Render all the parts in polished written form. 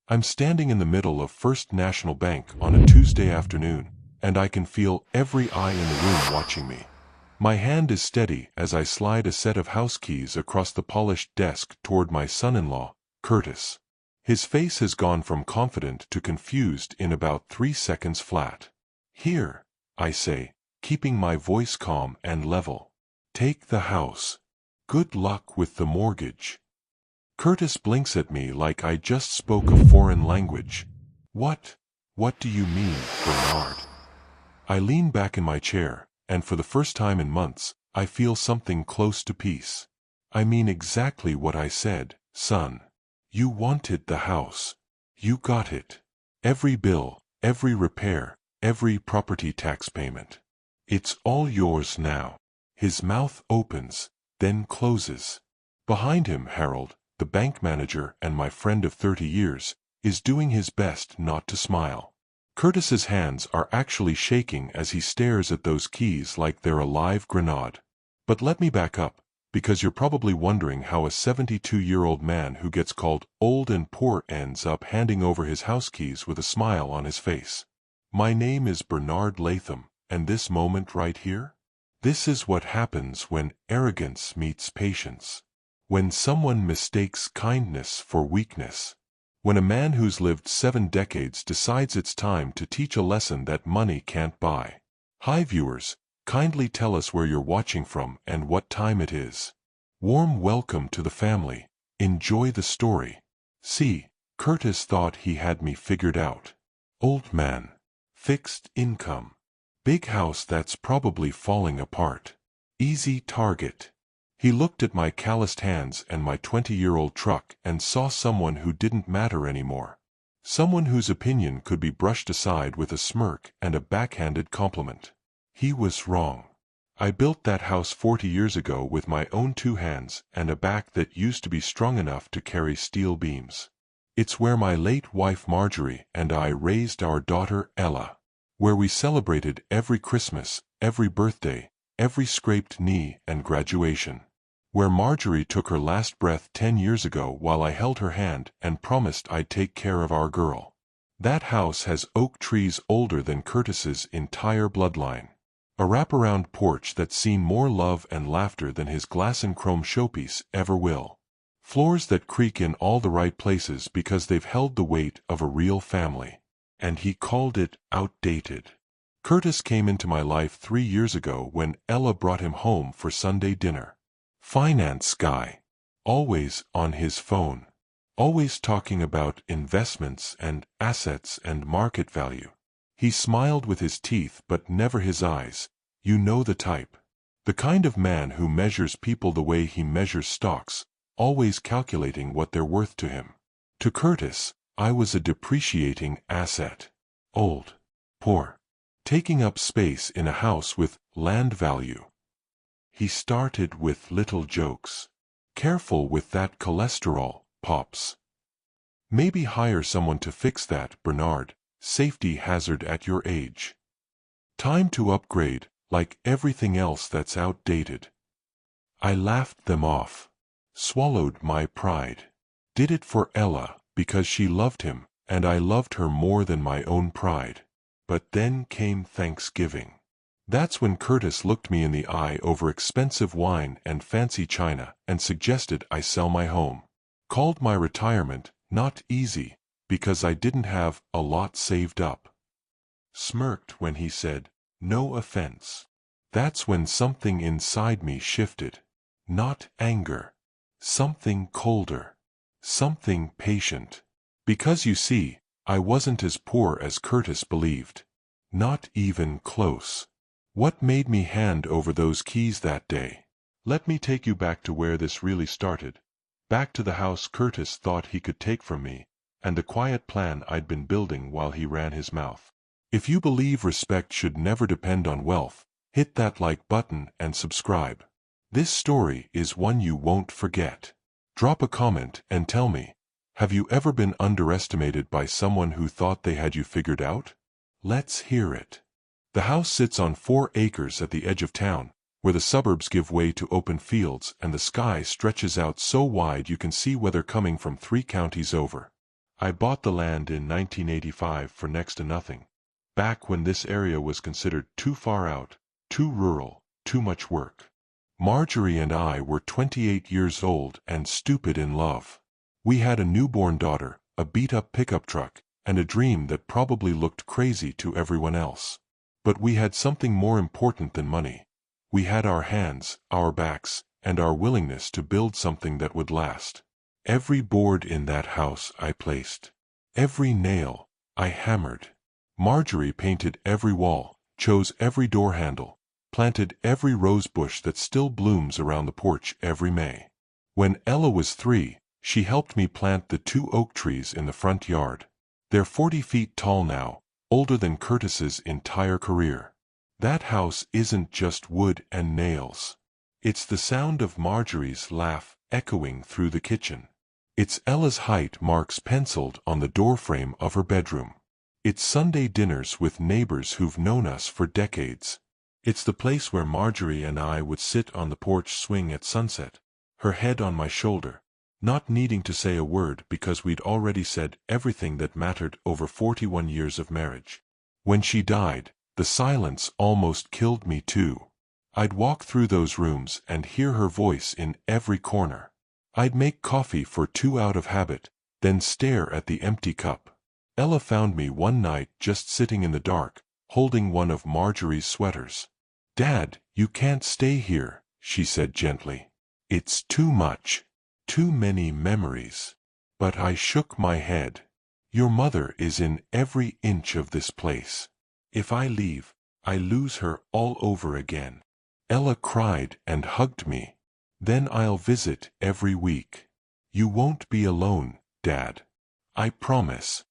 I'm standing in the middle of First National Bank on a Tuesday afternoon, and I can feel every eye in the room watching me. My hand is steady as I slide a set of house keys across the polished desk toward my son-in-law, Curtis. His face has gone from confident to confused in about 3 seconds flat. "Here," I say, keeping my voice calm and level. "Take the house. Good luck with the mortgage." Curtis blinks at me like I just spoke a foreign language. What do you mean, Bernard?" I lean back in my chair, and for the first time in months, I feel something close to peace. "I mean exactly what I said, son. You wanted the house. You got it. Every bill, every repair, every property tax payment. It's all yours now." His mouth opens, then closes. Behind him, Harold, the bank manager and my friend of 30 years, is doing his best not to smile. Curtis's hands are actually shaking as he stares at those keys like they're a live grenade. But let me back up, because you're probably wondering how a 72-year-old man who gets called old and poor ends up handing over his house keys with a smile on his face. My name is Bernard Latham, and this moment right here? This is what happens when arrogance meets patience. When someone mistakes kindness for weakness. When a man who's lived 7 decades decides it's time to teach a lesson that money can't buy. Hi viewers, kindly tell us where you're watching from and what time it is. Warm welcome to the family. Enjoy the story. See, Curtis thought he had me figured out. Old man. Fixed income. Big house that's probably falling apart. Easy target. He looked at my calloused hands and my 20-year-old truck and saw someone who didn't matter anymore. Someone whose opinion could be brushed aside with a smirk and a backhanded compliment. He was wrong. I built that house 40 years ago with my own 2 hands and a back that used to be strong enough to carry steel beams. It's where my late wife Marjorie and I raised our daughter Ella. Where we celebrated every Christmas, every birthday, every scraped knee and graduation. Where Marjorie took her last breath 10 years ago while I held her hand and promised I'd take care of our girl. That house has oak trees older than Curtis's entire bloodline. A wraparound porch that's seen more love and laughter than his glass and chrome showpiece ever will. Floors that creak in all the right places because they've held the weight of a real family. And he called it outdated. Curtis came into my life 3 years ago when Ella brought him home for Sunday dinner. Finance guy. Always on his phone. Always talking about investments and assets and market value. He smiled with his teeth but never his eyes. You know the type. The kind of man who measures people the way he measures stocks, always calculating what they're worth to him. To Curtis, I was a depreciating asset. Old. Poor. Taking up space in a house with land value. He started with little jokes. Careful with that cholesterol, Pops. Maybe hire someone to fix that, Bernard. Safety hazard at your age. Time to upgrade, like everything else that's outdated. I laughed them off. Swallowed my pride. Did it for Ella, because she loved him, and I loved her more than my own pride. But then came Thanksgiving. That's when Curtis looked me in the eye over expensive wine and fancy china and suggested I sell my home. Called my retirement not easy, because I didn't have a lot saved up. Smirked when he said, "No offense." That's when something inside me shifted. Not anger. Something colder. Something patient. Because you see, I wasn't as poor as Curtis believed. Not even close. What made me hand over those keys that day? Let me take you back to where this really started. Back to the house Curtis thought he could take from me, and the quiet plan I'd been building while he ran his mouth. If you believe respect should never depend on wealth, hit that like button and subscribe. This story is one you won't forget. Drop a comment and tell me, have you ever been underestimated by someone who thought they had you figured out? Let's hear it. The house sits on 4 acres at the edge of town, where the suburbs give way to open fields and the sky stretches out so wide you can see weather coming from 3 counties over. I bought the land in 1985 for next to nothing, back when this area was considered too far out, too rural, too much work. Marjorie and I were 28 years old and stupid in love. We had a newborn daughter, a beat-up pickup truck, and a dream that probably looked crazy to everyone else. But we had something more important than money. We had our hands, our backs, and our willingness to build something that would last. Every board in that house I placed. Every nail I hammered. Marjorie painted every wall, chose every door handle, planted every rose bush that still blooms around the porch every May. When Ella was 3, she helped me plant the 2 oak trees in the front yard. They're 40 feet tall now, older than Curtis's entire career. That house isn't just wood and nails. It's the sound of Marjorie's laugh echoing through the kitchen. It's Ella's height marks penciled on the doorframe of her bedroom. It's Sunday dinners with neighbors who've known us for decades. It's the place where Marjorie and I would sit on the porch swing at sunset, her head on my shoulder, not needing to say a word because we'd already said everything that mattered over 41 years of marriage. When she died, the silence almost killed me too. I'd walk through those rooms and hear her voice in every corner. I'd make coffee for 2 out of habit, then stare at the empty cup. Ella found me one night just sitting in the dark, holding one of Marjorie's sweaters. "Dad, you can't stay here," she said gently. "It's too much. Too many memories." But I shook my head. "Your mother is in every inch of this place. If I leave, I lose her all over again." Ella cried and hugged me. "Then I'll visit every week. You won't be alone, Dad. I promise."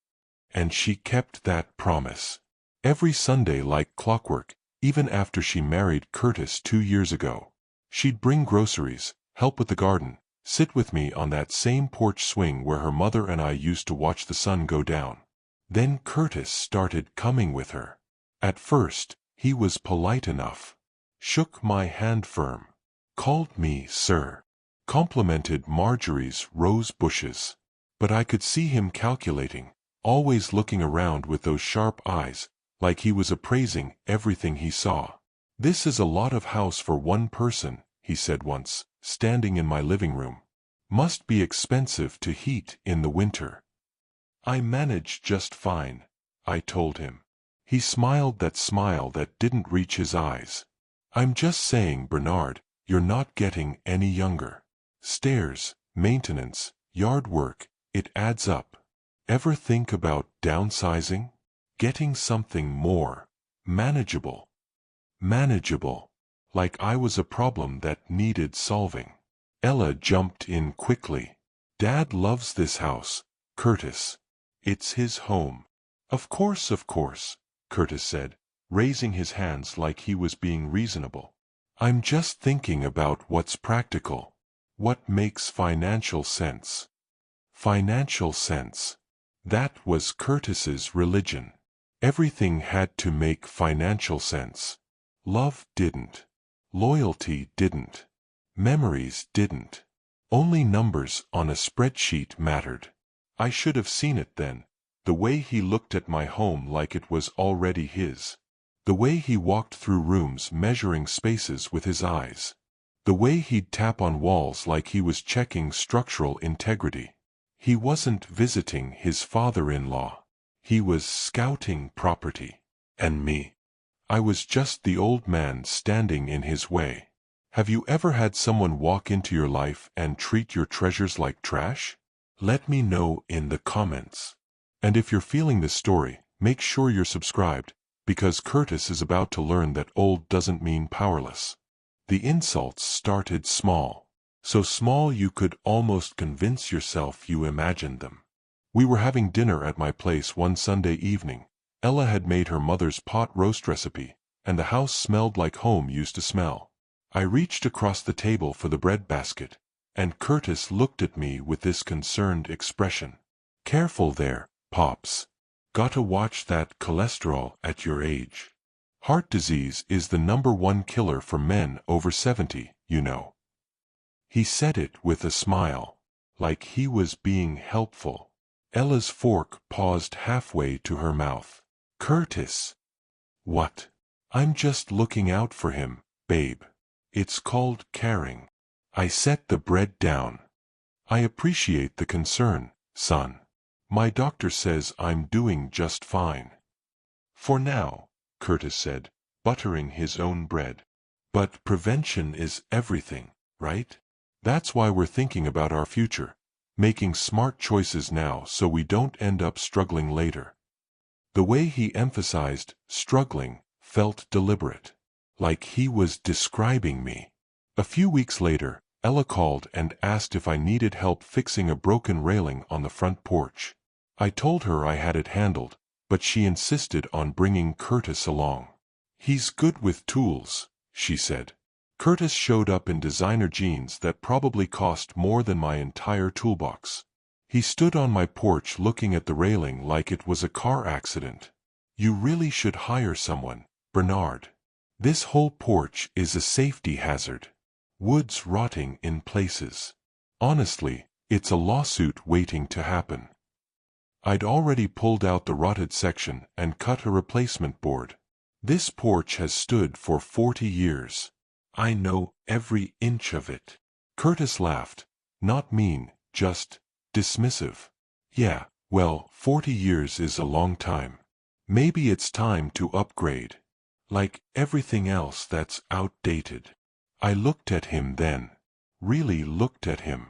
And she kept that promise. Every Sunday like clockwork, even after she married Curtis 2 years ago. She'd bring groceries, help with the garden, sit with me on that same porch swing where her mother and I used to watch the sun go down. Then Curtis started coming with her. At first, he was polite enough. Shook my hand firm. Called me sir. Complimented Marjorie's rose bushes. But I could see him calculating, always looking around with those sharp eyes, like he was appraising everything he saw. "This is a lot of house for one person," he said once, standing in my living room. "Must be expensive to heat in the winter." "I manage just fine," I told him. He smiled that smile that didn't reach his eyes. "I'm just saying, Bernard, you're not getting any younger. Stairs, maintenance, yard work, it adds up. Ever think about downsizing? Getting something more manageable?" Manageable. Like I was a problem that needed solving. Ella jumped in quickly. "Dad loves this house, Curtis. It's his home." Of course," Curtis said, raising his hands like he was being reasonable. "I'm just thinking about what's practical. What makes financial sense." Financial sense. That was Curtis's religion. Everything had to make financial sense. Love didn't. Loyalty didn't. Memories didn't. Only numbers on a spreadsheet mattered. I should have seen it then. The way he looked at my home like it was already his. The way he walked through rooms measuring spaces with his eyes. The way he'd tap on walls like he was checking structural integrity. He wasn't visiting his father-in-law. He was scouting property. And me. I was just the old man standing in his way. Have you ever had someone walk into your life and treat your treasures like trash? Let me know in the comments. And if you're feeling this story, make sure you're subscribed, because Curtis is about to learn that old doesn't mean powerless. The insults started small. So small you could almost convince yourself you imagined them. We were having dinner at my place one Sunday evening. Ella had made her mother's pot roast recipe, and the house smelled like home used to smell. I reached across the table for the bread basket, and Curtis looked at me with this concerned expression. "Careful there, Pops. Gotta watch that cholesterol at your age. Heart disease is the #1 killer for men over 70, you know." He said it with a smile, like he was being helpful. Ella's fork paused halfway to her mouth. Curtis. What? I'm just looking out for him, babe. It's called caring. I set the bread down. I appreciate the concern, son. My doctor says I'm doing just fine. For now, Curtis said, buttering his own bread. But prevention is everything, right? That's why we're thinking about our future, making smart choices now so we don't end up struggling later. The way he emphasized struggling felt deliberate, like he was describing me. A few weeks later, Ella called and asked if I needed help fixing a broken railing on the front porch. I told her I had it handled, but she insisted on bringing Curtis along. He's good with tools, she said. Curtis showed up in designer jeans that probably cost more than my entire toolbox. He stood on my porch looking at the railing like it was a car accident. You really should hire someone, Bernard. This whole porch is a safety hazard. Wood's rotting in places. Honestly, it's a lawsuit waiting to happen. I'd already pulled out the rotted section and cut a replacement board. This porch has stood for 40 years. I know every inch of it. Curtis laughed, not mean, just dismissive. Yeah, well, 40 years is a long time. Maybe it's time to upgrade. Like everything else that's outdated. I looked at him then. Really looked at him.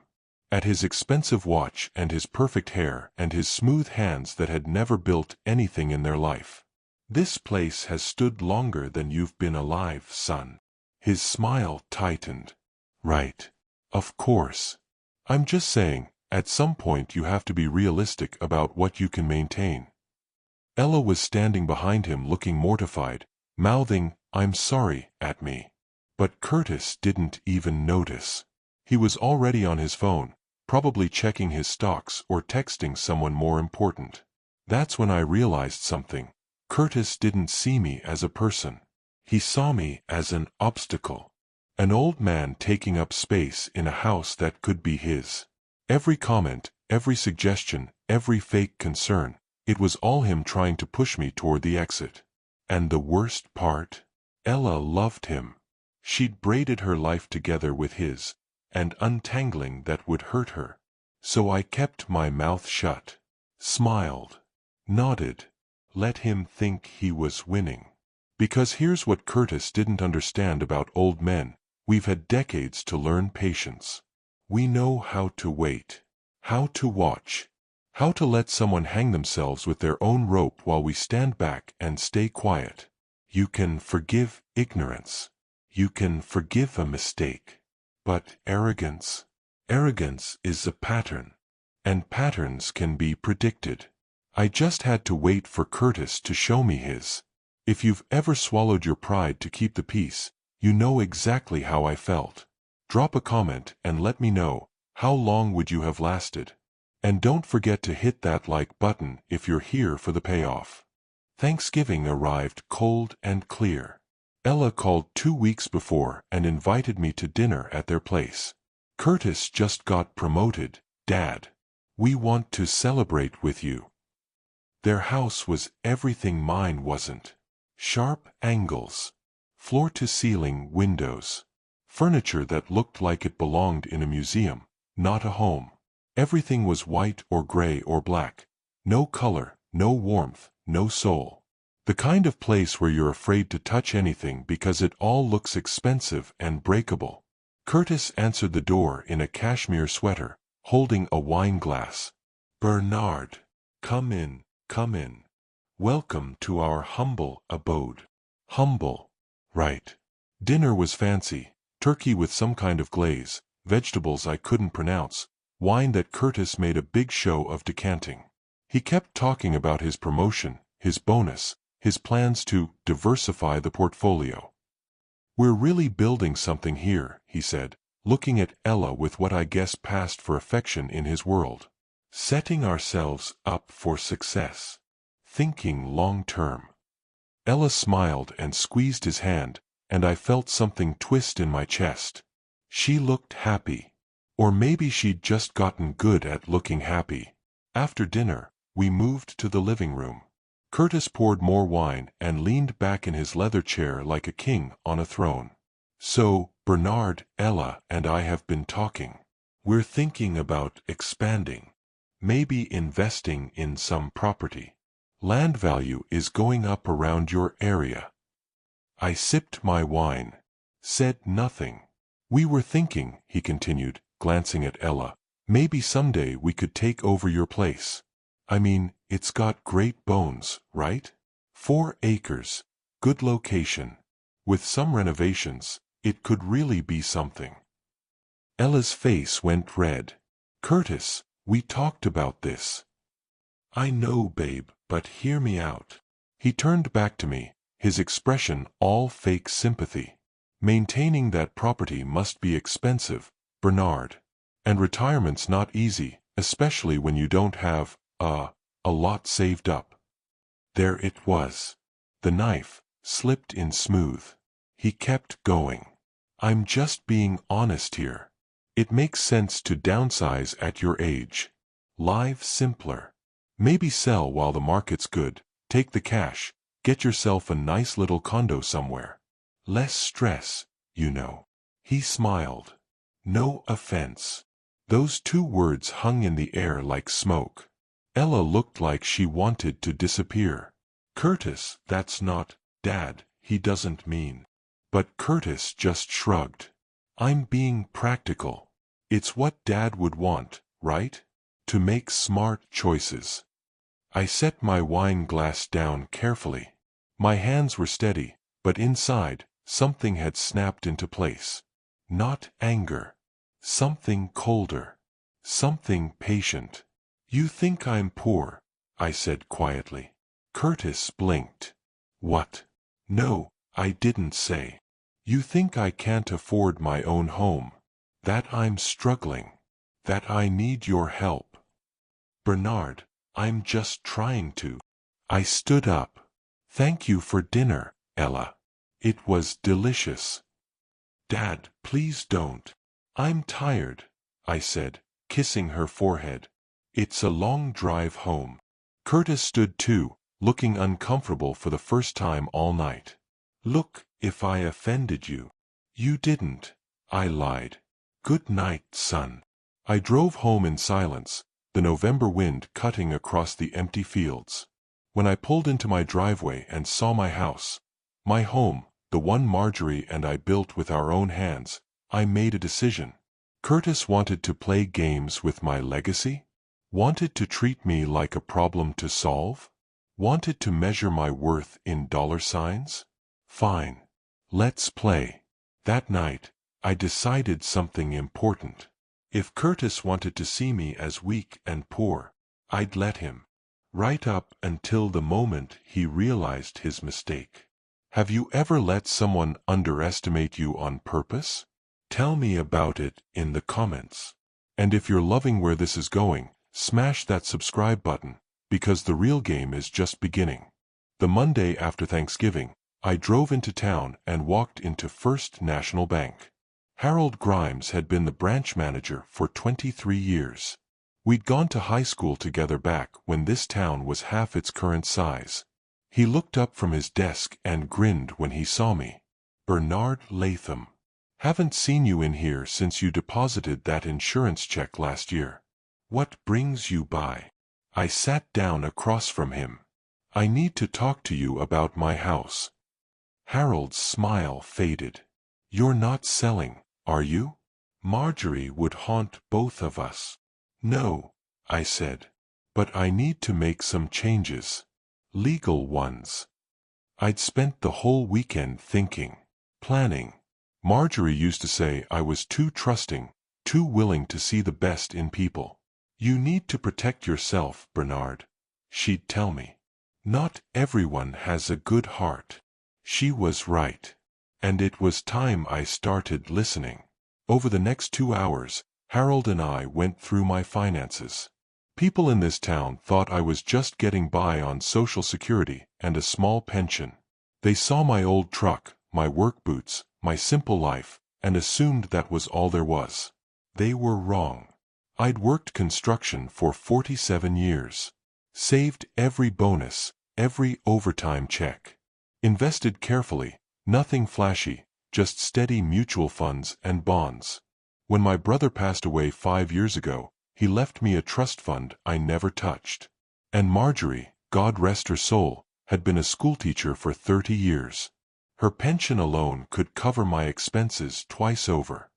At his expensive watch and his perfect hair and his smooth hands that had never built anything in their life. This place has stood longer than you've been alive, son. His smile tightened. Right. Of course. I'm just saying, at some point you have to be realistic about what you can maintain. Ella was standing behind him looking mortified, mouthing, "I'm sorry," at me. But Curtis didn't even notice. He was already on his phone, probably checking his stocks or texting someone more important. That's when I realized something. Curtis didn't see me as a person. He saw me as an obstacle. An old man taking up space in a house that could be his. Every comment, every suggestion, every fake concern, it was all him trying to push me toward the exit. And the worst part? Ella loved him. She'd braided her life together with his, and untangling that would hurt her. So I kept my mouth shut, smiled, nodded, let him think he was winning. Because here's what Curtis didn't understand about old men. We've had decades to learn patience. We know how to wait, how to watch, how to let someone hang themselves with their own rope while we stand back and stay quiet. You can forgive ignorance. You can forgive a mistake. But arrogance? Arrogance is a pattern. And patterns can be predicted. I just had to wait for Curtis to show me his. If you've ever swallowed your pride to keep the peace, you know exactly how I felt. Drop a comment and let me know, how long would you have lasted? And don't forget to hit that like button if you're here for the payoff. Thanksgiving arrived cold and clear. Ella called 2 weeks before and invited me to dinner at their place. Curtis just got promoted, Dad. We want to celebrate with you. Their house was everything mine wasn't. Sharp angles. Floor-to-ceiling windows. Furniture that looked like it belonged in a museum, not a home. Everything was white or gray or black. No color, no warmth, no soul. The kind of place where you're afraid to touch anything because it all looks expensive and breakable. Curtis answered the door in a cashmere sweater, holding a wine glass. Bernard, come in, come in. Welcome to our humble abode. Humble. Right. Dinner was fancy. Turkey with some kind of glaze, vegetables I couldn't pronounce, wine that Curtis made a big show of decanting. He kept talking about his promotion, his bonus, his plans to diversify the portfolio. We're really building something here, he said, looking at Ella with what I guess passed for affection in his world. Setting ourselves up for success. Thinking long-term. Ella smiled and squeezed his hand, and I felt something twist in my chest. She looked happy. Or maybe she'd just gotten good at looking happy. After dinner, we moved to the living room. Curtis poured more wine and leaned back in his leather chair like a king on a throne. So, Bernard, Ella, and I have been talking. We're thinking about expanding. Maybe investing in some property. Land value is going up around your area. I sipped my wine. Said nothing. We were thinking, he continued, glancing at Ella, maybe someday we could take over your place. I mean, it's got great bones, right? 4 acres. Good location. With some renovations, it could really be something. Ella's face went red. Curtis, we talked about this. I know, babe, but hear me out. He turned back to me, his expression all fake sympathy. Maintaining that property must be expensive, Bernard. And retirement's not easy, especially when you don't have, a lot saved up. There it was. The knife slipped in smooth. He kept going. I'm just being honest here. It makes sense to downsize at your age. Live simpler. Maybe sell while the market's good, take the cash, get yourself a nice little condo somewhere. Less stress, you know. He smiled. No offense. Those 2 words hung in the air like smoke. Ella looked like she wanted to disappear. Curtis, that's not, Dad, he doesn't mean. But Curtis just shrugged. I'm being practical. It's what Dad would want, right? To make smart choices. I set my wine glass down carefully. My hands were steady, but inside, something had snapped into place. Not anger. Something colder. Something patient. You think I'm poor, I said quietly. Curtis blinked. What? No, I didn't say. You think I can't afford my own home. That I'm struggling. That I need your help. Bernard, I'm just trying to. I stood up. Thank you for dinner, Ella. It was delicious. Dad, please don't. I'm tired, I said, kissing her forehead. It's a long drive home. Curtis stood too, looking uncomfortable for the first time all night. Look, if I offended you. You didn't, I lied. Good night, son. I drove home in silence, the November wind cutting across the empty fields. When I pulled into my driveway and saw my house, my home, the one Marjorie and I built with our own hands, I made a decision. Curtis wanted to play games with my legacy? Wanted to treat me like a problem to solve? Wanted to measure my worth in dollar signs? Fine. Let's play. That night, I decided something important. If Curtis wanted to see me as weak and poor, I'd let him. Right up until the moment he realized his mistake. Have you ever let someone underestimate you on purpose? Tell me about it in the comments. And if you're loving where this is going, smash that subscribe button, because the real game is just beginning. The Monday after Thanksgiving, I drove into town and walked into First National Bank. Harold Grimes had been the branch manager for 23 years. We'd gone to high school together back when this town was half its current size. He looked up from his desk and grinned when he saw me. Bernard Latham. Haven't seen you in here since you deposited that insurance check last year. What brings you by? I sat down across from him. I need to talk to you about my house. Harold's smile faded. You're not selling, are you? Marjorie would haunt both of us. No, I said. But I need to make some changes. Legal ones. I'd spent the whole weekend thinking, planning. Marjorie used to say I was too trusting, too willing to see the best in people. You need to protect yourself, Bernard, she'd tell me. Not everyone has a good heart. She was right. And it was time I started listening. Over the next 2 hours, Harold and I went through my finances. People in this town thought I was just getting by on Social Security and a small pension. They saw my old truck, my work boots, my simple life, and assumed that was all there was. They were wrong. I'd worked construction for 47 years. Saved every bonus, every overtime check. Invested carefully, nothing flashy, just steady mutual funds and bonds. When my brother passed away 5 years ago, he left me a trust fund I never touched. And Marjorie, God rest her soul, had been a schoolteacher for 30 years. Her pension alone could cover my expenses twice over.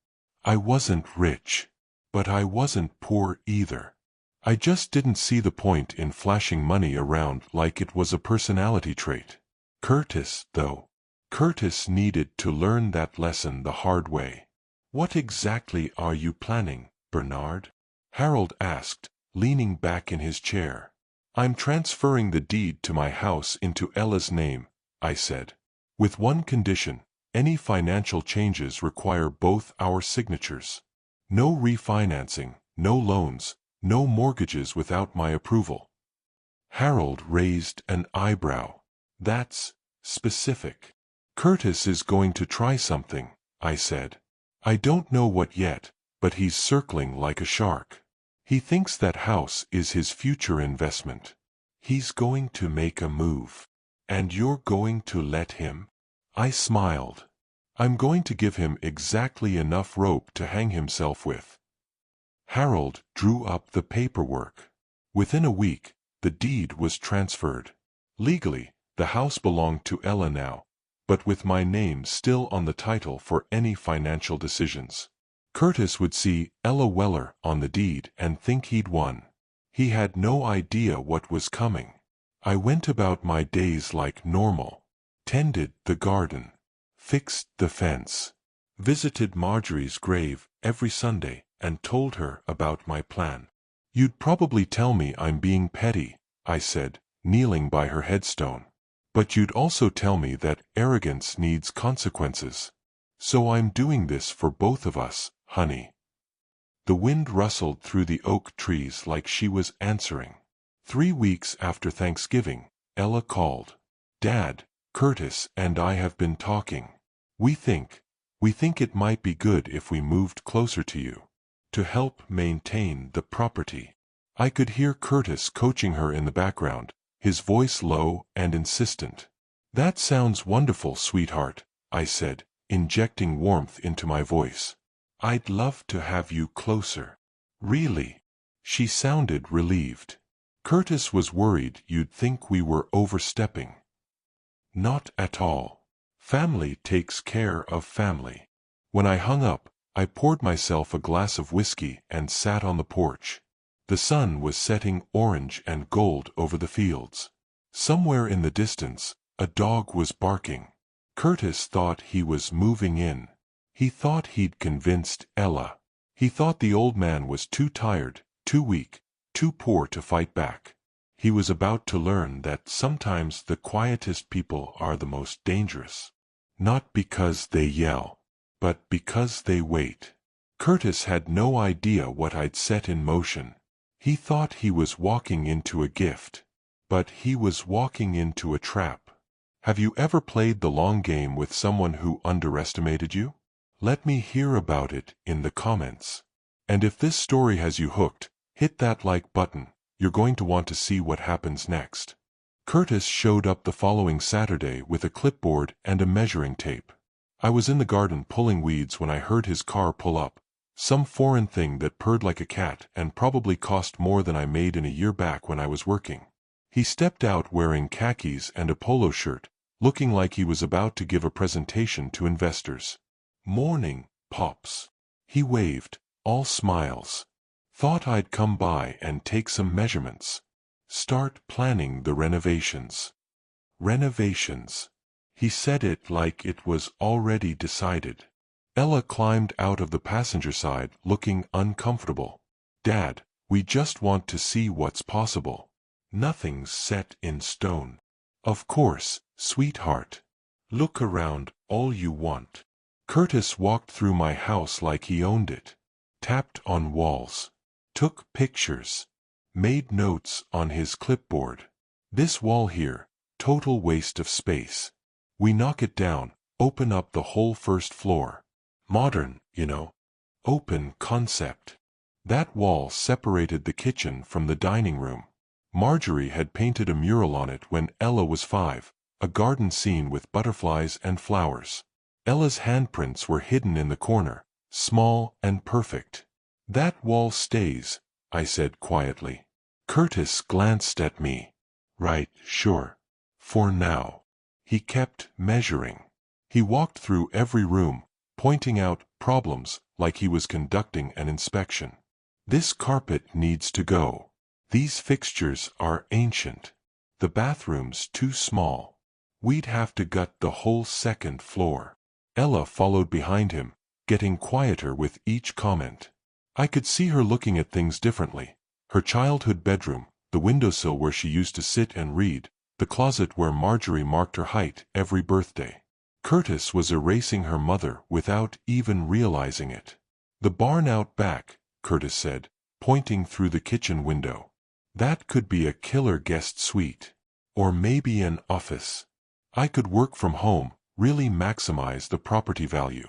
I wasn't rich, but I wasn't poor either. I just didn't see the point in flashing money around like it was a personality trait. Curtis, though. Curtis needed to learn that lesson the hard way. "What exactly are you planning, Bernard?" Harold asked, leaning back in his chair. "I'm transferring the deed to my house into Ella's name," I said. "With one condition: any financial changes require both our signatures. No refinancing, no loans, no mortgages without my approval." Harold raised an eyebrow. "That's specific." "Curtis is going to try something," I said. "I don't know what yet, but he's circling like a shark. He thinks that house is his future investment. He's going to make a move. And you're going to let him?" I smiled. "I'm going to give him exactly enough rope to hang himself with." Harold drew up the paperwork. Within a week, the deed was transferred. Legally, the house belonged to Ella now, but with my name still on the title for any financial decisions. Curtis would see Ella Weller on the deed and think he'd won. He had no idea what was coming. I went about my days like normal. Tended the garden. Fixed the fence. Visited Marjorie's grave every Sunday and told her about my plan. "You'd probably tell me I'm being petty," I said, kneeling by her headstone. "But you'd also tell me that arrogance needs consequences. So I'm doing this for both of us, honey." The wind rustled through the oak trees like she was answering. 3 weeks after Thanksgiving, Ella called. "Dad, Curtis and I have been talking. We think it might be good if we moved closer to you, to help maintain the property." I could hear Curtis coaching her in the background, his voice low and insistent. "That sounds wonderful, sweetheart," I said, injecting warmth into my voice. "I'd love to have you closer." "Really?" She sounded relieved. "Curtis was worried you'd think we were overstepping." "Not at all. Family takes care of family." When I hung up, I poured myself a glass of whiskey and sat on the porch. The sun was setting orange and gold over the fields. Somewhere in the distance, a dog was barking. Curtis thought he was moving in. He thought he'd convinced Ella. He thought the old man was too tired, too weak, too poor to fight back. He was about to learn that sometimes the quietest people are the most dangerous. Not because they yell, but because they wait. Curtis had no idea what I'd set in motion. He thought he was walking into a gift. But he was walking into a trap. Have you ever played the long game with someone who underestimated you? Let me hear about it in the comments. And if this story has you hooked, hit that like button. You're going to want to see what happens next. Curtis showed up the following Saturday with a clipboard and a measuring tape. I was in the garden pulling weeds when I heard his car pull up. Some foreign thing that purred like a cat and probably cost more than I made in a year back when I was working. He stepped out wearing khakis and a polo shirt, looking like he was about to give a presentation to investors. "Morning, Pops." He waved, all smiles. "Thought I'd come by and take some measurements. Start planning the renovations." Renovations. He said it like it was already decided. Ella climbed out of the passenger side looking uncomfortable. "Dad, we just want to see what's possible. Nothing's set in stone." "Of course, sweetheart. Look around all you want." Curtis walked through my house like he owned it. Tapped on walls. Took pictures. Made notes on his clipboard. "This wall here, total waste of space. We knock it down, open up the whole first floor. Modern, you know. Open concept. That wall separated the kitchen from the dining room. Marjorie had painted a mural on it when Ella was 5, a garden scene with butterflies and flowers. Ella's handprints were hidden in the corner, small and perfect. "That wall stays," I said quietly. Curtis glanced at me. "Right, sure. For now." He kept measuring. He walked through every room, pointing out problems like he was conducting an inspection. "This carpet needs to go. These fixtures are ancient. The bathroom's too small. We'd have to gut the whole second floor." Ella followed behind him, getting quieter with each comment. I could see her looking at things differently. Her childhood bedroom, the windowsill where she used to sit and read, the closet where Marjorie marked her height every birthday. Curtis was erasing her mother without even realizing it. "The barn out back," Curtis said, pointing through the kitchen window. "That could be a killer guest suite. Or maybe an office. I could work from home, really maximize the property value."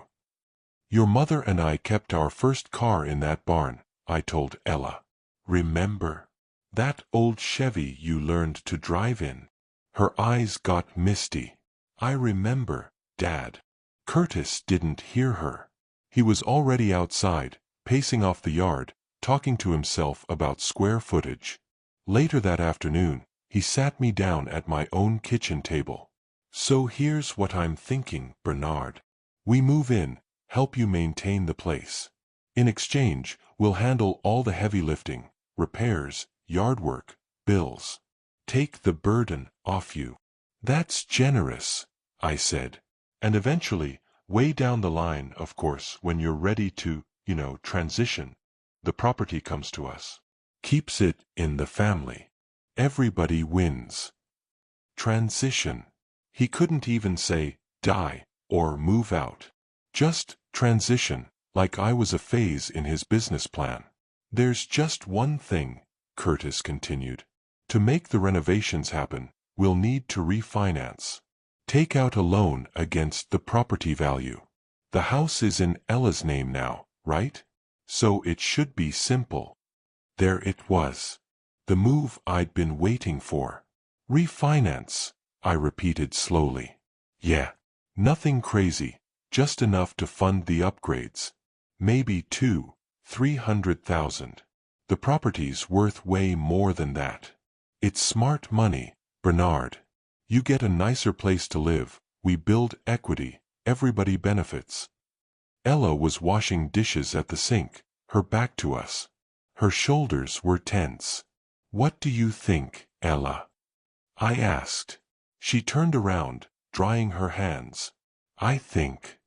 "Your mother and I kept our first car in that barn," I told Ella. "Remember? That old Chevy you learned to drive in." Her eyes got misty. "I remember, Dad." Curtis didn't hear her. He was already outside, pacing off the yard, talking to himself about square footage. Later that afternoon, he sat me down at my own kitchen table. "So here's what I'm thinking, Bernard. We move in, help you maintain the place. In exchange, we'll handle all the heavy lifting, repairs, yard work, bills. Take the burden off you." "That's generous," I said. "And eventually, way down the line, of course, when you're ready to, transition, the property comes to us. Keeps it in the family. Everybody wins." Transition. He couldn't even say, die, or move out. Just transition, like I was a phase in his business plan. "There's just one thing," Curtis continued. "To make the renovations happen, we'll need to refinance. Take out a loan against the property value. The house is in Ella's name now, right? So it should be simple." There it was. The move I'd been waiting for. "Refinance," I repeated slowly. "Yeah. Nothing crazy, just enough to fund the upgrades. Maybe 300,000. The property's worth way more than that. It's smart money, Bernard. You get a nicer place to live, we build equity, everybody benefits." Ella was washing dishes at the sink, her back to us. Her shoulders were tense. "What do you think, Ella?" I asked. She turned around, drying her hands. I think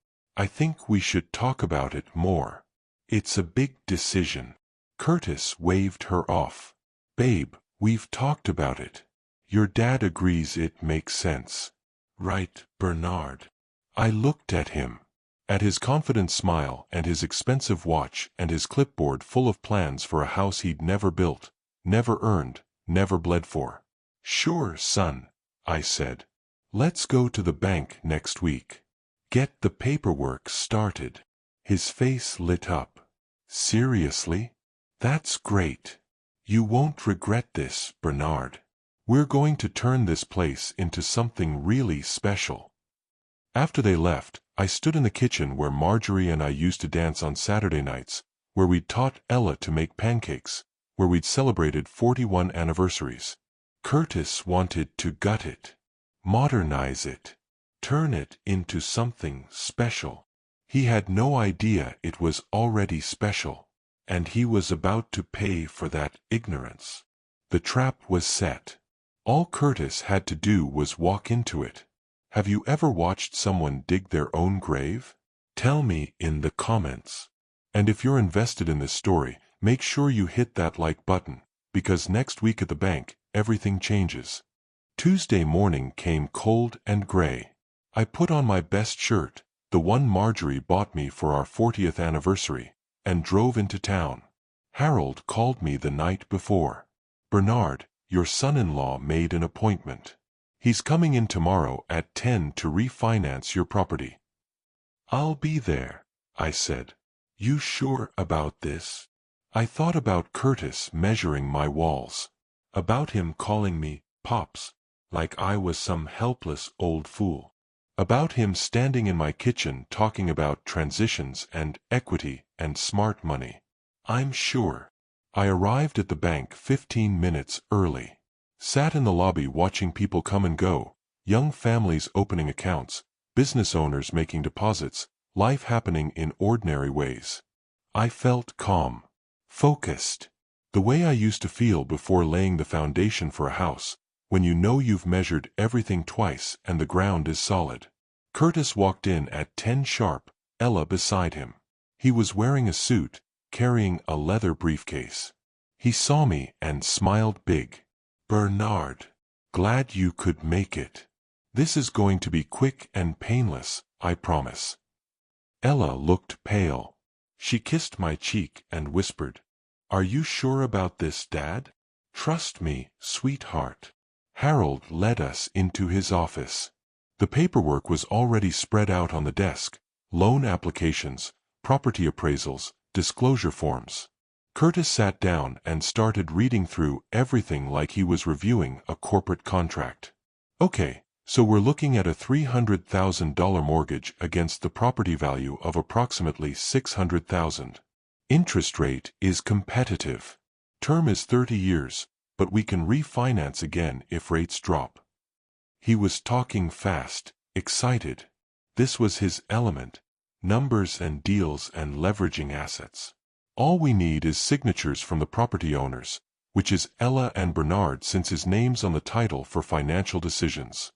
we should talk about it more. It's a big decision." Curtis waved her off. "Babe, we've talked about it. Your dad agrees it makes sense. Right, Bernard?" I looked at him. At his confident smile and his expensive watch and his clipboard full of plans for a house he'd never built, never earned, never bled for. "Sure, son," I said. "Let's go to the bank next week. Get the paperwork started." His face lit up. "Seriously? That's great. You won't regret this, Bernard. We're going to turn this place into something really special." After they left, I stood in the kitchen where Marjorie and I used to dance on Saturday nights, where we'd taught Ella to make pancakes, where we'd celebrated 41 anniversaries. Curtis wanted to gut it, modernize it, turn it into something special. He had no idea it was already special, and he was about to pay for that ignorance. The trap was set. All Curtis had to do was walk into it. Have you ever watched someone dig their own grave? Tell me in the comments. And if you're invested in this story, make sure you hit that like button, because next week at the bank, everything changes. Tuesday morning came cold and gray. I put on my best shirt, the one Marjorie bought me for our 40th anniversary, and drove into town. Harold called me the night before. "Bernard, your son-in-law made an appointment. He's coming in tomorrow at 10 to refinance your property." "I'll be there," I said. "You sure about this?" I thought about Curtis measuring my walls, about him calling me Pops, like I was some helpless old fool, about him standing in my kitchen talking about transitions and equity and smart money. I'm sure. I arrived at the bank 15 minutes early. Sat in the lobby watching people come and go, young families opening accounts, business owners making deposits, life happening in ordinary ways. I felt calm, focused, the way I used to feel before laying the foundation for a house, when you know you've measured everything twice and the ground is solid. Curtis walked in at 10 sharp, Ella beside him. He was wearing a suit, carrying a leather briefcase. He saw me and smiled big. Bernard, glad you could make it. This is going to be quick and painless, I promise. Ella looked pale. She kissed my cheek and whispered, "Are you sure about this, Dad? Trust me, sweetheart." Harold led us into his office. The paperwork was already spread out on the desk: loan applications, property appraisals, disclosure forms. Curtis sat down and started reading through everything like he was reviewing a corporate contract. Okay, so we're looking at a $300,000 mortgage against the property value of approximately $600,000. Interest rate is competitive. Term is 30 years, but we can refinance again if rates drop. He was talking fast, excited. This was his element: numbers and deals and leveraging assets. All we need is signatures from the property owners, which is Ella and Bernard, since his name's on the title for financial decisions.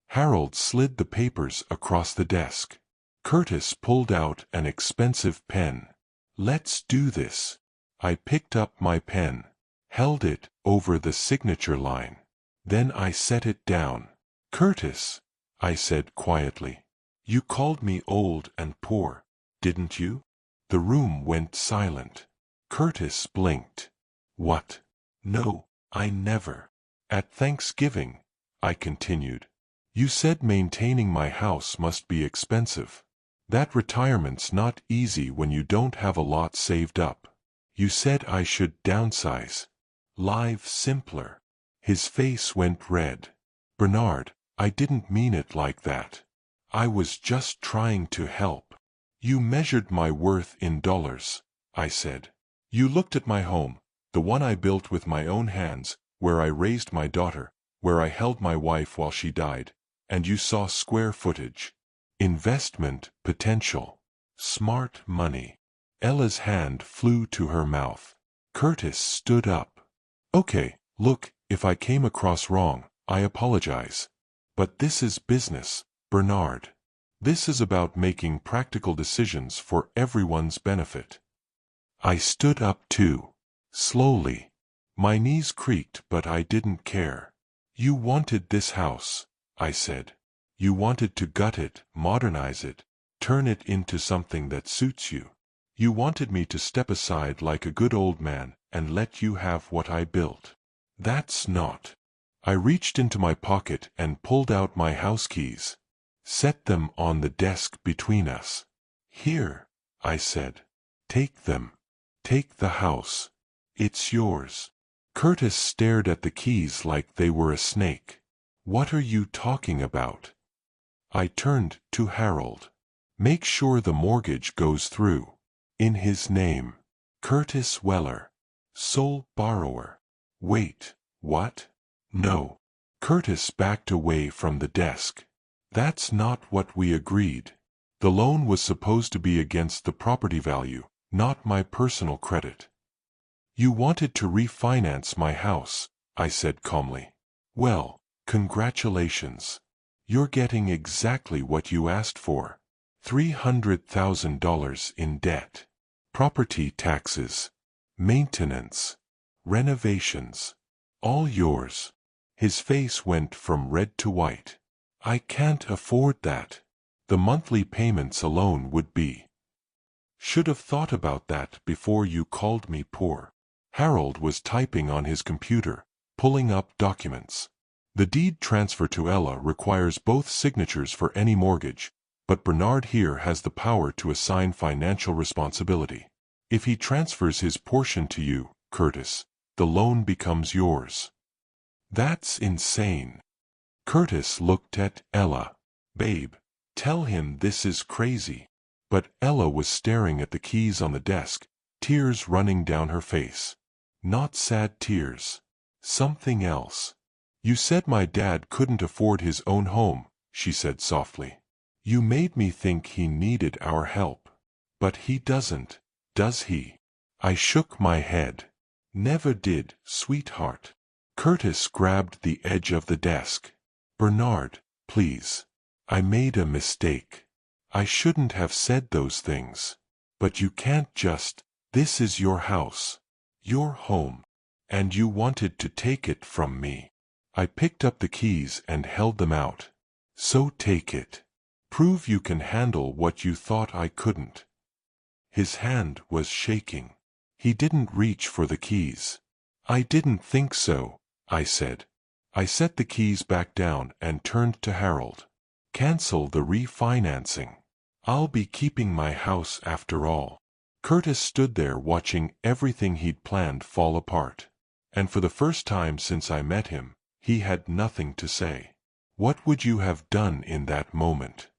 Harold slid the papers across the desk. Curtis pulled out an expensive pen. "Let's do this." I picked up my pen, held it over the signature line. Then I set it down. "Curtis," I said quietly, "you called me old and poor, didn't you?" The room went silent. Curtis blinked. "What? No, I never." "At Thanksgiving," I continued, "you said maintaining my house must be expensive. That retirement's not easy when you don't have a lot saved up. You said I should downsize. Live simpler." His face went red. "Bernard, I didn't mean it like that. I was just trying to help." "You measured my worth in dollars," I said. "You looked at my home, the one I built with my own hands, where I raised my daughter, where I held my wife while she died, and you saw square footage, investment potential, smart money." Ella's hand flew to her mouth. Curtis stood up. "Okay, look, if I came across wrong, I apologize. But this is business, Bernard. This is about making practical decisions for everyone's benefit." I stood up too. Slowly. My knees creaked, but I didn't care. "You wanted this house," I said. "You wanted to gut it, modernize it, turn it into something that suits you. You wanted me to step aside like a good old man and let you have what I built. That's not." I reached into my pocket and pulled out my house keys. Set them on the desk between us. "Here," I said. "Take them. Take the house. It's yours." Curtis stared at the keys like they were a snake. "What are you talking about?" I turned to Harold. "Make sure the mortgage goes through. In his name. Curtis Weller. Sole borrower." "Wait, what?" "No." Curtis backed away from the desk. "That's not what we agreed. The loan was supposed to be against the property value, not my personal credit." "You wanted to refinance my house," I said calmly. "Well, congratulations. You're getting exactly what you asked for. $300,000 in debt. Property taxes. Maintenance. Renovations. All yours." His face went from red to white. "I can't afford that. The monthly payments alone would be." "Should have thought about that before you called me poor." Harold was typing on his computer, pulling up documents. "The deed transfer to Ella requires both signatures for any mortgage, but Bernard here has the power to assign financial responsibility. If he transfers his portion to you, Curtis, the loan becomes yours. That's insane. Curtis looked at Ella. Babe, tell him this is crazy. But Ella was staring at the keys on the desk, tears running down her face. Not sad tears. Something else. You said my dad couldn't afford his own home, she said softly. You made me think he needed our help. But he doesn't, does he? I shook my head. Never did, sweetheart. Curtis grabbed the edge of the desk. Bernard, please. I made a mistake. I shouldn't have said those things. But you can't just. This is your house. Your home. And you wanted to take it from me. I picked up the keys and held them out. So take it. Prove you can handle what you thought I couldn't. His hand was shaking. He didn't reach for the keys. I didn't think so, I said. I set the keys back down and turned to Harold. Cancel the refinancing. I'll be keeping my house after all. Curtis stood there watching everything he'd planned fall apart. And for the first time since I met him, he had nothing to say. What would you have done in that moment?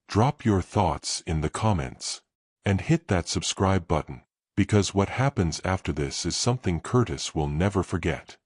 Drop your thoughts in the comments. And hit that subscribe button, because what happens after this is something Curtis will never forget.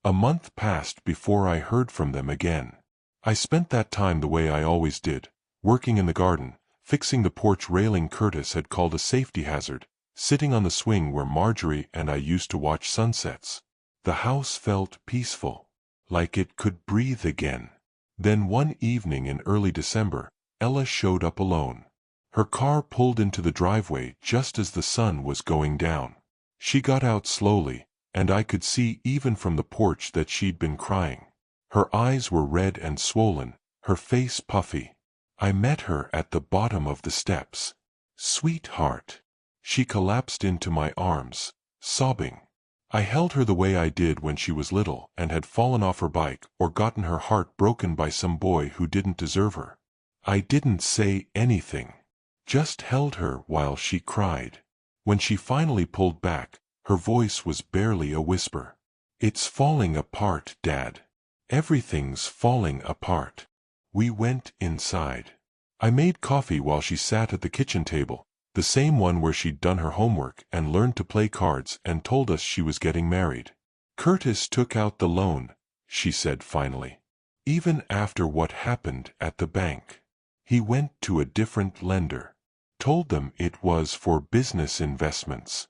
A month passed before I heard from them again. I spent that time the way I always did, working in the garden, fixing the porch railing Curtis had called a safety hazard, sitting on the swing where Marjorie and I used to watch sunsets. The house felt peaceful, like it could breathe again. Then one evening in early December, Ella showed up alone. Her car pulled into the driveway just as the sun was going down. She got out slowly, and I could see even from the porch that she'd been crying. Her eyes were red and swollen, her face puffy. I met her at the bottom of the steps. Sweetheart. She collapsed into my arms, sobbing. I held her the way I did when she was little and had fallen off her bike or gotten her heart broken by some boy who didn't deserve her. I didn't say anything. Just held her while she cried. When she finally pulled back, her voice was barely a whisper. It's falling apart, Dad. Everything's falling apart. We went inside. I made coffee while she sat at the kitchen table, the same one where she'd done her homework and learned to play cards and told us she was getting married. Curtis took out the loan, she said finally. Even after what happened at the bank. He went to a different lender. Told them it was for business investments.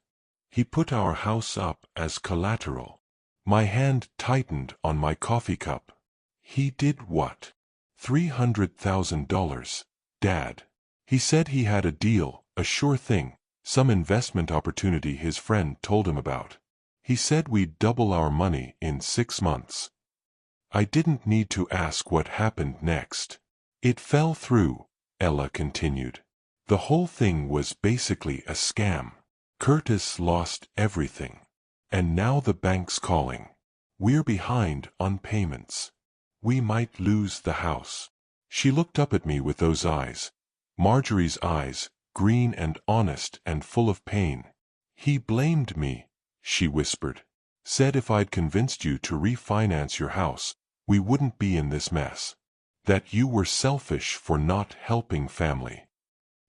He put our house up as collateral. My hand tightened on my coffee cup. He did what? $300,000, Dad. He said he had a deal, a sure thing, some investment opportunity his friend told him about. He said we'd double our money in 6 months. I didn't need to ask what happened next. It fell through, Ella continued. The whole thing was basically a scam. Curtis lost everything. And now the bank's calling. We're behind on payments. We might lose the house. She looked up at me with those eyes. Marjorie's eyes, green and honest and full of pain. He blamed me, she whispered. Said if I'd convinced you to refinance your house, we wouldn't be in this mess. That you were selfish for not helping family.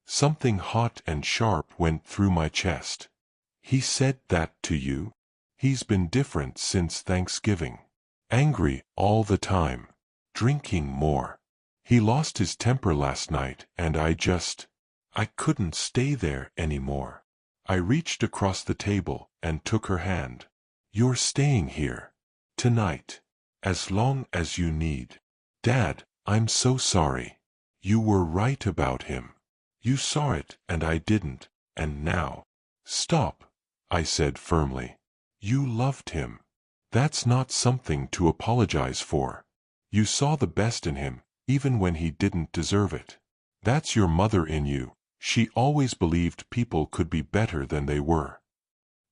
Something hot and sharp went through my chest. He said that to you? He's been different since Thanksgiving. Angry all the time. Drinking more. He lost his temper last night and I couldn't stay there anymore. I reached across the table and took her hand. You're staying here. Tonight. As long as you need. Dad, I'm so sorry. You were right about him. You saw it and I didn't, and now. Stop, I said firmly. You loved him. That's not something to apologize for. You saw the best in him, even when he didn't deserve it. That's your mother in you. She always believed people could be better than they were.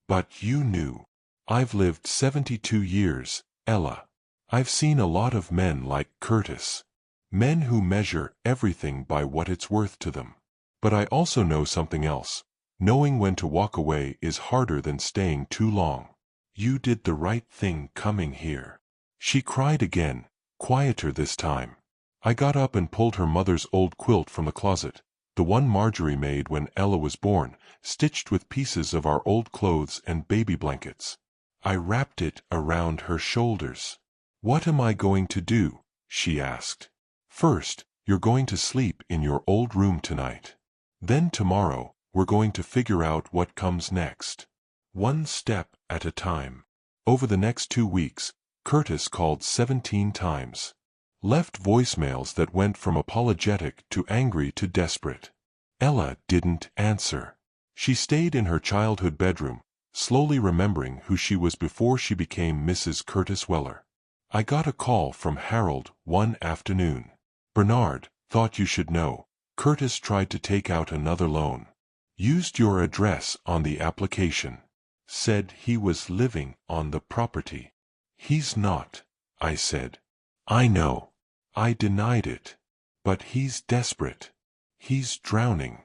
But you knew. I've lived 72 years, Ella. I've seen a lot of men like Curtis. Men who measure everything by what it's worth to them. But I also know something else. Knowing when to walk away is harder than staying too long. You did the right thing coming here. She cried again, quieter this time. I got up and pulled her mother's old quilt from the closet, the one Marjorie made when Ella was born, stitched with pieces of our old clothes and baby blankets. I wrapped it around her shoulders. "What am I going to do?" she asked. "First, you're going to sleep in your old room tonight. Then tomorrow, we're going to figure out what comes next. One step at a time." Over the next 2 weeks, Curtis called 17 times. Left voicemails that went from apologetic to angry to desperate. Ella didn't answer. She stayed in her childhood bedroom, slowly remembering who she was before she became Mrs. Curtis Weller. I got a call from Harold one afternoon. "Bernard, thought you should know. Curtis tried to take out another loan. Used your address on the application. Said he was living on the property." "He's not," I said. "I know." I denied it. "But he's desperate. He's drowning."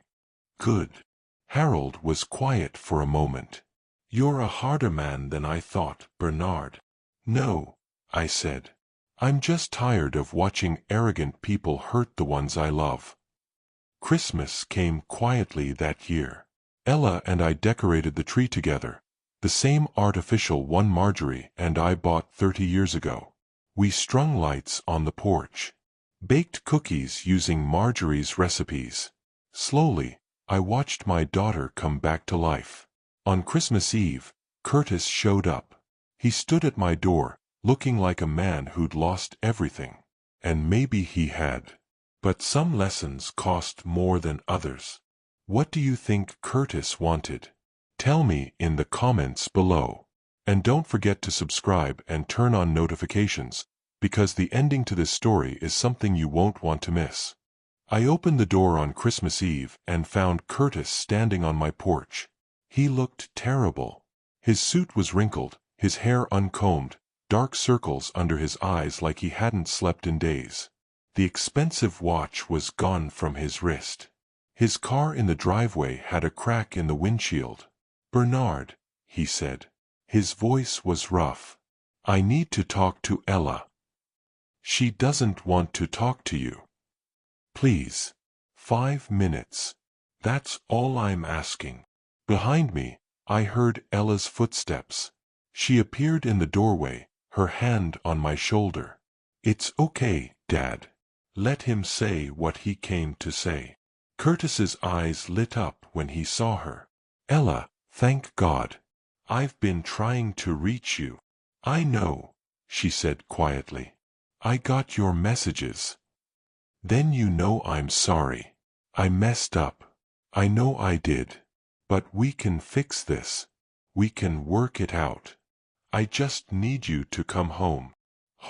"Good." Harold was quiet for a moment. "You're a harder man than I thought, Bernard." "No," I said. "I'm just tired of watching arrogant people hurt the ones I love." Christmas came quietly that year. Ella and I decorated the tree together, the same artificial one Marjorie and I bought 30 years ago. We strung lights on the porch, baked cookies using Marjorie's recipes. Slowly, I watched my daughter come back to life. On Christmas Eve, Curtis showed up. He stood at my door, looking like a man who'd lost everything. And maybe he had. But some lessons cost more than others. What do you think Curtis wanted? Tell me in the comments below. And don't forget to subscribe and turn on notifications, because the ending to this story is something you won't want to miss. I opened the door on Christmas Eve and found Curtis standing on my porch. He looked terrible. His suit was wrinkled, his hair uncombed, dark circles under his eyes like he hadn't slept in days. The expensive watch was gone from his wrist. His car in the driveway had a crack in the windshield. "Bernard," he said. His voice was rough. "I need to talk to Ella." "She doesn't want to talk to you." "Please. 5 minutes. That's all I'm asking." Behind me, I heard Ella's footsteps. She appeared in the doorway, her hand on my shoulder. "It's okay, Dad. Let him say what he came to say." Curtis's eyes lit up when he saw her. "Ella, thank God. I've been trying to reach you." "I know," she said quietly. "I got your messages." "Then you know I'm sorry. I messed up. I know I did. But we can fix this. We can work it out. I just need you to come home."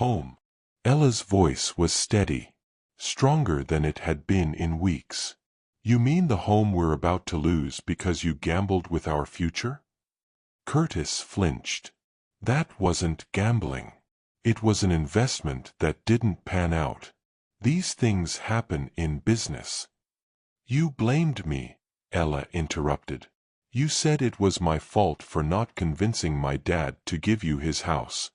"Home?" Ella's voice was steady, stronger than it had been in weeks. "You mean the home we're about to lose because you gambled with our future?" Curtis flinched. "That wasn't gambling. It was an investment that didn't pan out. These things happen in business." "You blamed me," Ella interrupted. "You said it was my fault for not convincing my dad to give you his house.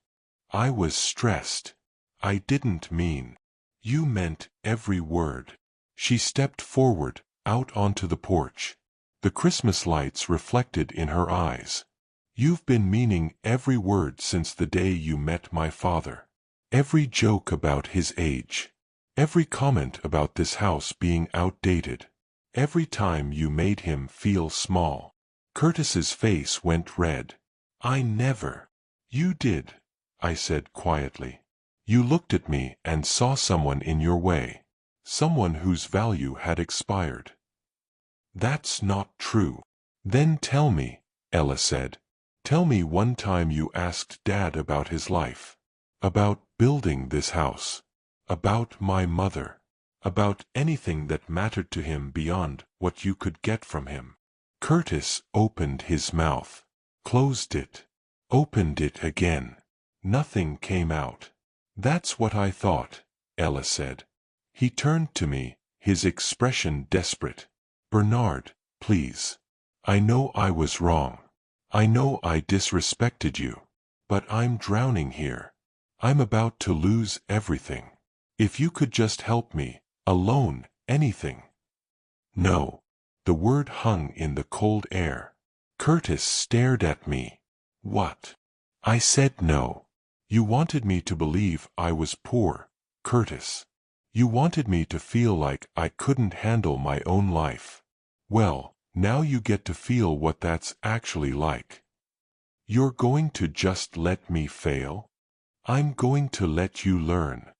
I was stressed. I didn't mean." "You meant every word." She stepped forward, out onto the porch. The Christmas lights reflected in her eyes. "You've been meaning every word since the day you met my father. Every joke about his age. Every comment about this house being outdated. Every time you made him feel small." Curtis's face went red. "I never." "You did," I said quietly. "You looked at me and saw someone in your way. Someone whose value had expired." "That's not true." "Then tell me," Ella said. "Tell me one time you asked Dad about his life. About building this house. About my mother. About anything that mattered to him beyond what you could get from him." Curtis opened his mouth, closed it, opened it again. Nothing came out. "That's what I thought," Ella said. He turned to me, his expression desperate. "Bernard, please. I know I was wrong. I know I disrespected you. But I'm drowning here. I'm about to lose everything. If you could just help me, alone, anything. No. The word hung in the cold air. Curtis stared at me. What? I said no. You wanted me to believe I was poor, Curtis. You wanted me to feel like I couldn't handle my own life. Well, now you get to feel what that's actually like. You're going to just let me fail? I'm going to let you learn.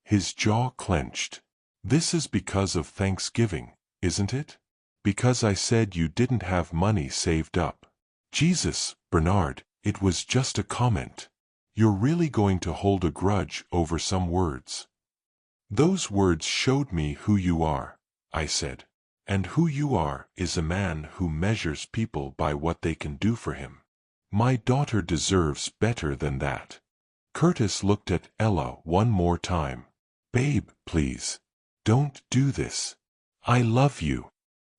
His jaw clenched. This is because of Thanksgiving, isn't it? Because I said you didn't have money saved up. Jesus, Bernard, it was just a comment. You're really going to hold a grudge over some words. Those words showed me who you are, I said. And who you are is a man who measures people by what they can do for him. My daughter deserves better than that. Curtis looked at Ella one more time. Babe, please. Don't do this. I love you.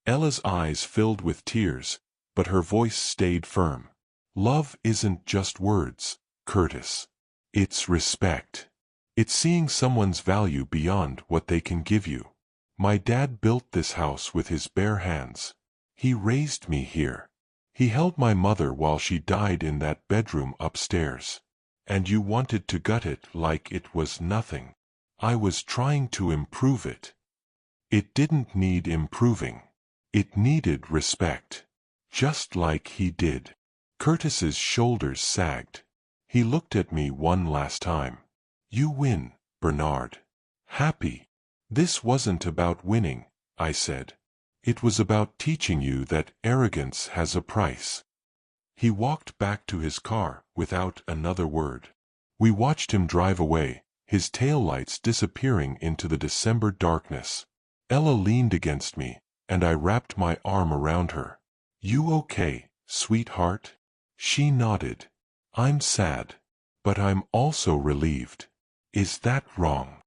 Ella's eyes filled with tears, but her voice stayed firm. Love isn't just words, Curtis. It's respect. It's seeing someone's value beyond what they can give you. My dad built this house with his bare hands. He raised me here. He held my mother while she died in that bedroom upstairs. And you wanted to gut it like it was nothing. I was trying to improve it. It didn't need improving. It needed respect. Just like he did. Curtis's shoulders sagged. He looked at me one last time. You win, Bernard. Happy. This wasn't about winning, I said. It was about teaching you that arrogance has a price. He walked back to his car without another word. We watched him drive away, his taillights disappearing into the December darkness. Ella leaned against me, and I wrapped my arm around her. You okay, sweetheart? She nodded. I'm sad. But I'm also relieved. Is that wrong?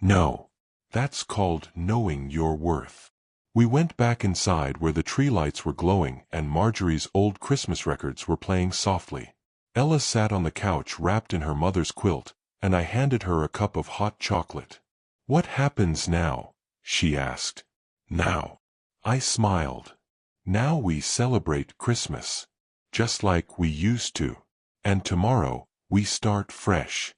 No. That's called knowing your worth. We went back inside where the tree lights were glowing and Marjorie's old Christmas records were playing softly. Ella sat on the couch wrapped in her mother's quilt, and I handed her a cup of hot chocolate. What happens now? She asked. Now. I smiled. Now we celebrate Christmas. Just like we used to. And tomorrow, we start fresh.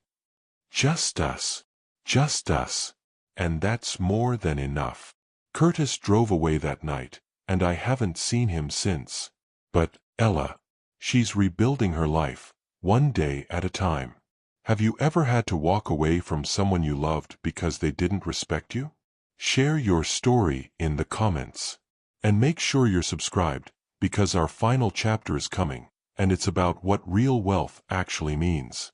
Just us. Just us. And that's more than enough. Curtis drove away that night, and I haven't seen him since. But, Ella, she's rebuilding her life, one day at a time. Have you ever had to walk away from someone you loved because they didn't respect you? Share your story in the comments. And make sure you're subscribed, because our final chapter is coming, and it's about what real wealth actually means.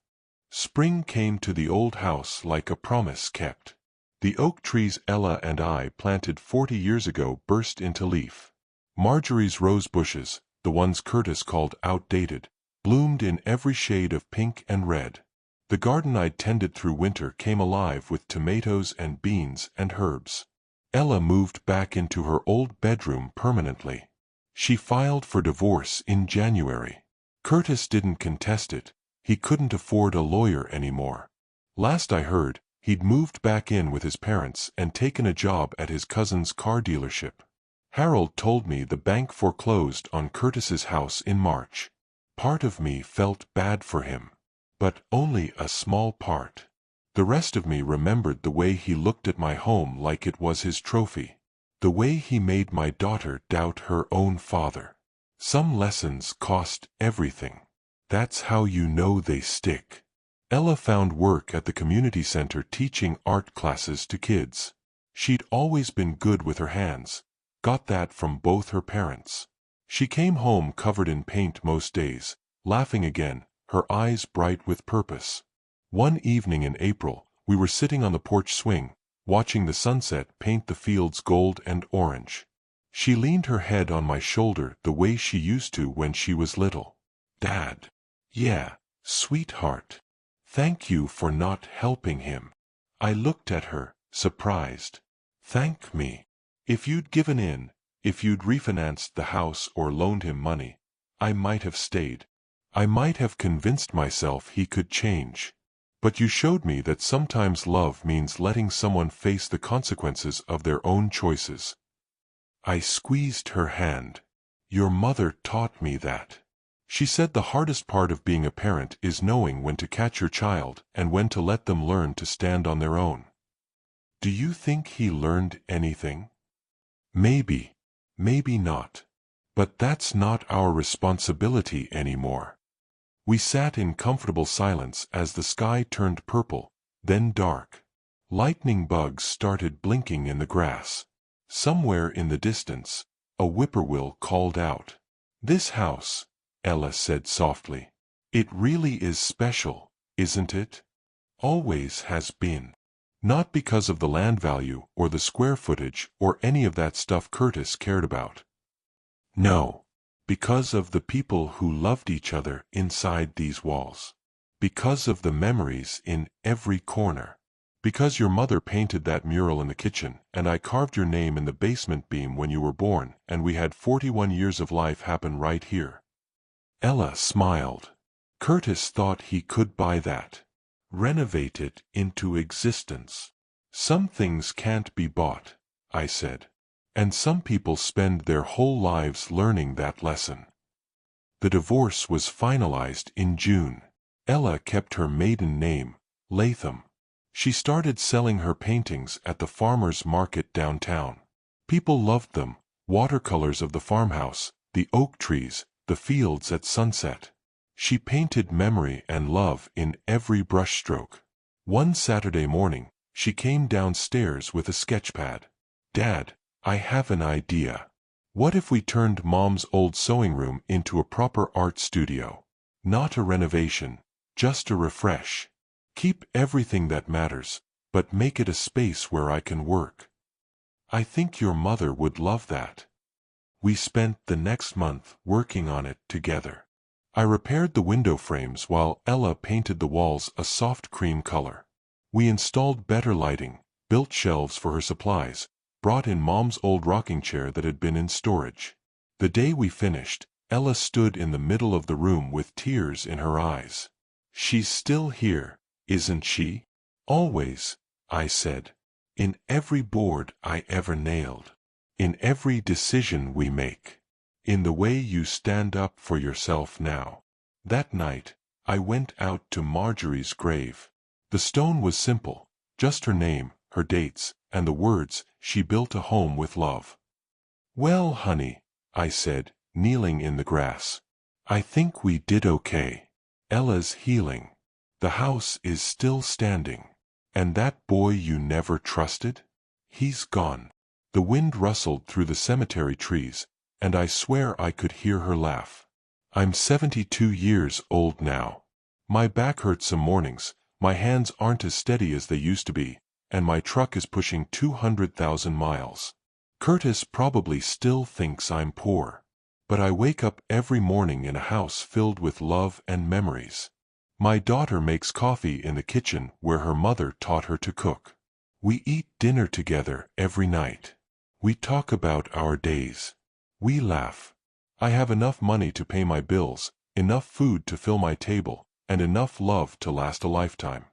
Spring came to the old house like a promise kept. The oak trees Ella and I planted 40 years ago burst into leaf. Marjorie's rose bushes, the ones Curtis called outdated, bloomed in every shade of pink and red. The garden I'd tended through winter came alive with tomatoes and beans and herbs. Ella moved back into her old bedroom permanently. She filed for divorce in January. Curtis didn't contest it. He couldn't afford a lawyer anymore. Last I heard, he'd moved back in with his parents and taken a job at his cousin's car dealership. Harold told me the bank foreclosed on Curtis's house in March. Part of me felt bad for him. But only a small part. The rest of me remembered the way he looked at my home like it was his trophy. The way he made my daughter doubt her own father. Some lessons cost everything. That's how you know they stick. Ella found work at the community center teaching art classes to kids. She'd always been good with her hands, got that from both her parents. She came home covered in paint most days, laughing again, her eyes bright with purpose. One evening in April, we were sitting on the porch swing, watching the sunset paint the fields gold and orange. She leaned her head on my shoulder the way she used to when she was little. Dad. Yeah, sweetheart. Thank you for not helping him. I looked at her, surprised. Thank me. If you'd given in, If you'd refinanced the house or loaned him money, I might have stayed. I might have convinced myself he could change. But you showed me that sometimes love means letting someone face the consequences of their own choices. I squeezed her hand. Your mother taught me that. She said the hardest part of being a parent is knowing when to catch your child and when to let them learn to stand on their own. Do you think he learned anything? Maybe. Maybe not. But that's not our responsibility anymore. We sat in comfortable silence as the sky turned purple, then dark. Lightning bugs started blinking in the grass. Somewhere in the distance, a whippoorwill called out. This house, Ella said softly. It really is special, isn't it? Always has been. Not because of the land value or the square footage or any of that stuff Curtis cared about. No. Because of the people who loved each other inside these walls. Because of the memories in every corner. Because your mother painted that mural in the kitchen, and I carved your name in the basement beam when you were born, and we had 41 years of life happen right here. Ella smiled. Curtis thought he could buy that. Renovate it into existence. Some things can't be bought, I said. And some people spend their whole lives learning that lesson. The divorce was finalized in June. Ella kept her maiden name, Latham. She started selling her paintings at the farmer's market downtown. People loved them, watercolors of the farmhouse, the oak trees, the fields at sunset. She painted memory and love in every brushstroke. One Saturday morning, she came downstairs with a sketchpad. Dad, I have an idea. What if we turned Mom's old sewing room into a proper art studio? Not a renovation, just a refresh. Keep everything that matters, but make it a space where I can work. I think your mother would love that. We spent the next month working on it together. I repaired the window frames while Ella painted the walls a soft cream color. We installed better lighting, built shelves for her supplies, brought in Mom's old rocking chair that had been in storage. The day we finished, Ella stood in the middle of the room with tears in her eyes. She's still here, isn't she? Always, I said. In every board I ever nailed. In every decision we make. In the way you stand up for yourself now. That night, I went out to Marjorie's grave. The stone was simple, just her name, her dates, and the words, she built a home with love. Well, honey, I said, kneeling in the grass. I think we did okay. Ella's healing. The house is still standing. And that boy you never trusted? He's gone. The wind rustled through the cemetery trees, and I swear I could hear her laugh. I'm 72 years old now. My back hurts some mornings, my hands aren't as steady as they used to be, and my truck is pushing 200,000 miles. Curtis probably still thinks I'm poor. But I wake up every morning in a house filled with love and memories. My daughter makes coffee in the kitchen where her mother taught her to cook. We eat dinner together every night. We talk about our days. We laugh. I have enough money to pay my bills, enough food to fill my table, and enough love to last a lifetime.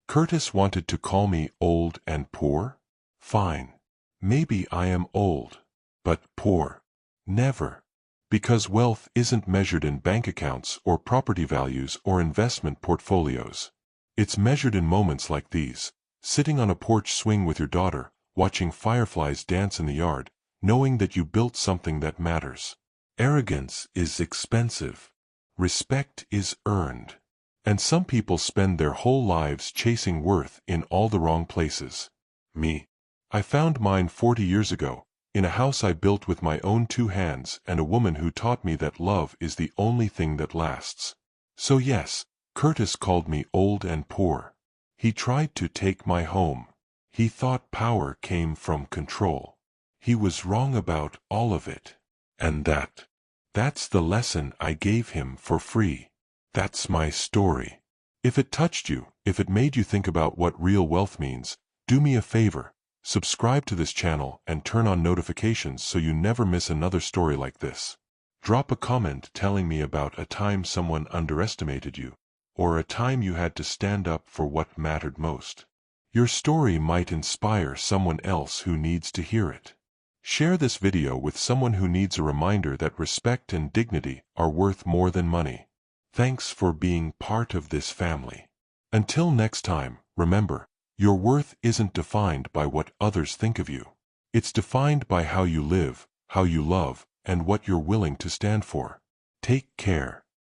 Curtis wanted to call me old and poor? Fine. Maybe I am old. But poor. Never. Because wealth isn't measured in bank accounts or property values or investment portfolios. It's measured in moments like these, sitting on a porch swing with your daughter, watching fireflies dance in the yard, knowing that you built something that matters. Arrogance is expensive. Respect is earned. And some people spend their whole lives chasing worth in all the wrong places. Me. I found mine 40 years ago, in a house I built with my own 2 hands and a woman who taught me that love is the only thing that lasts. So yes, Curtis called me old and poor. He tried to take my home. He thought power came from control. He was wrong about all of it. And that's the lesson I gave him for free. That's my story. If it touched you, if it made you think about what real wealth means, do me a favor, Subscribe to this channel and turn on notifications so you never miss another story like this. Drop a comment telling me about a time someone underestimated you, or a time you had to stand up for what mattered most. Your story might inspire someone else who needs to hear it. Share this video with someone who needs a reminder that respect and dignity are worth more than money. Thanks for being part of this family. Until next time, remember, your worth isn't defined by what others think of you. It's defined by how you live, how you love, and what you're willing to stand for. Take care.